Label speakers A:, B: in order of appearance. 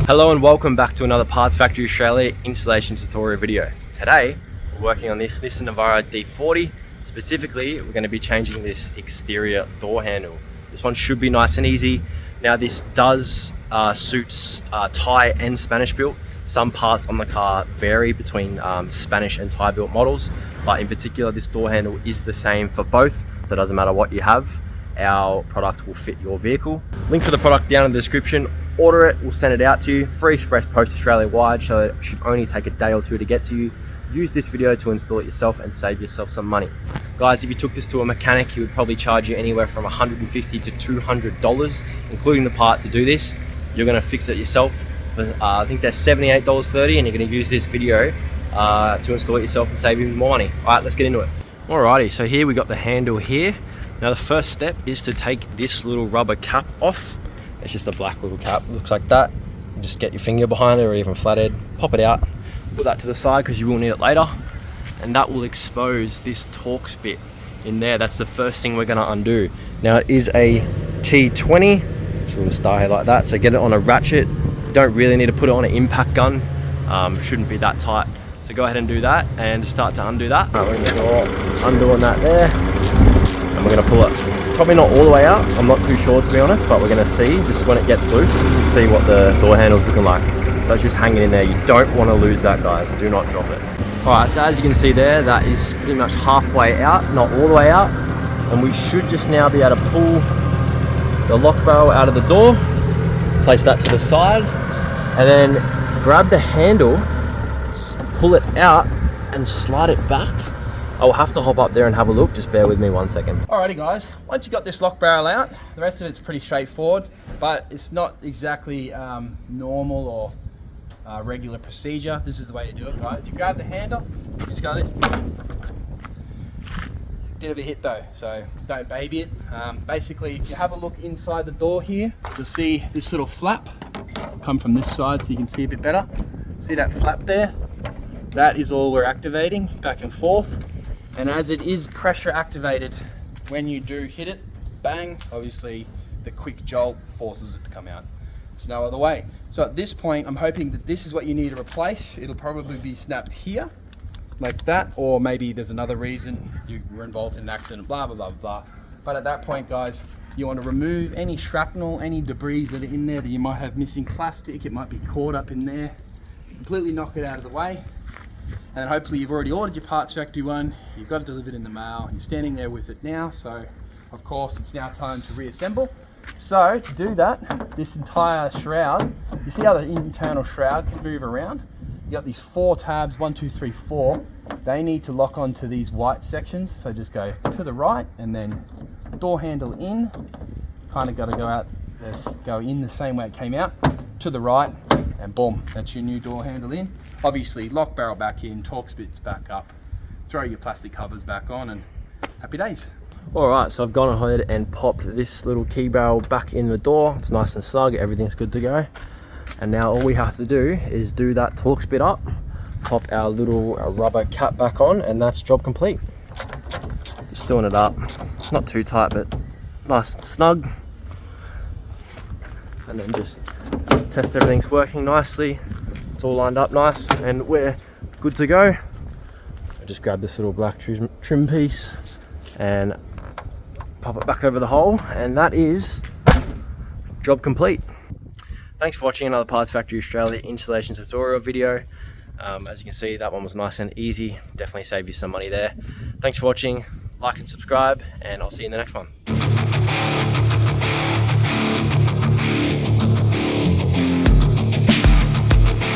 A: Hello and welcome back to another Parts Factory Australia installation tutorial video. Today we're working on this Nissan Navara D40. Specifically, we're going to be changing this exterior door handle. This one should be nice and easy. Now this does suit Thai and Spanish built. Some parts on the car vary between Spanish and Thai built models, but in particular this door handle is the same for both, so it doesn't matter what you have, our product will fit your vehicle. Link for the product down in the description. Order it, we'll send it out to you. Free express post Australia wide, so it should only take a day or two to get to you. Use this video to install it yourself and save yourself some money. Guys, if you took this to a mechanic, he would probably charge you anywhere from $150 to $200, including the part to do this. You're gonna fix it yourself for, I think they're $78.30, and you're gonna use this video to install it yourself and save even more money. All right, let's get into it. Alrighty, so here we got the handle here. Now the first step is to take this little rubber cap off. It's just a black little cap, looks like that. You just get your finger behind it or even flathead, pop it out, put that to the side because you will need it later. And that will expose this Torx bit in there. That's the first thing we're gonna undo. Now it is a T20, just a little star here like that. So get it on a ratchet. You don't really need to put it on an impact gun. Shouldn't be that tight. So go ahead and do that and start to undo that. All right, we're gonna go undoing that there. And we're gonna pull it. Probably not all the way out, I'm not too sure to be honest, but we're gonna see just when it gets loose and see what the door handle's looking like. So it's just hanging in there. You don't want to lose that, guys. Do not drop it. Alright, so as you can see there, that is pretty much halfway out, not all the way out. And we should just now be able to pull the lock barrel out of the door, place that to the side, and then grab the handle, pull it out and slide it back. I will have to hop up there and have a look, just bear with me 1 second. Alrighty guys, once you got this lock barrel out, the rest of it's pretty straightforward, but it's not exactly normal or regular procedure. This is the way you do it, guys. You grab the handle, you just go this. Bit of a hit though, so don't baby it. Basically, if you have a look inside the door here, you'll see this little flap come from this side so you can see a bit better. See that flap there? That is all we're activating back and forth. And as it is pressure activated, when you do hit it, bang, obviously the quick jolt forces it to come out. It's no other way. So at this point, I'm hoping that this is what you need to replace. It'll probably be snapped here, like that, or maybe there's another reason you were involved in an accident, blah, blah, blah, blah. But at that point, guys, you want to remove any shrapnel, any debris that are in there that you might have missing plastic, it might be caught up in there. Completely knock it out of the way. And hopefully you've already ordered your Parts Factory one, you've got it delivered in the mail, you're standing there with it now, so of course it's now time to reassemble. So to do that, this entire shroud, you see how the internal shroud can move around? You got these 4 tabs, 1, 2, 3, 4. They need to lock onto these white sections, so just go to the right and then door handle in, kind of got to go out, go in the same way it came out, to the right, and boom, that's your new door handle in. Obviously, lock barrel back in, Torx bits back up, throw your plastic covers back on, and happy days. Alright, so I've gone ahead and popped this little key barrel back in the door. It's nice and snug, everything's good to go. And now all we have to do is do that Torx bit up, pop our little rubber cap back on, and that's job complete. Just doing it up. It's not too tight, but nice and snug. And then just test everything's working nicely. It's all lined up nice and we're good to go. I just grab this little black trim piece and pop it back over the hole, and that is job complete. Thanks for watching another Parts Factory Australia installation tutorial video. As you can see, that one was nice and easy. Definitely saved you some money there. Thanks for watching, like and subscribe, and I'll see you in the next one.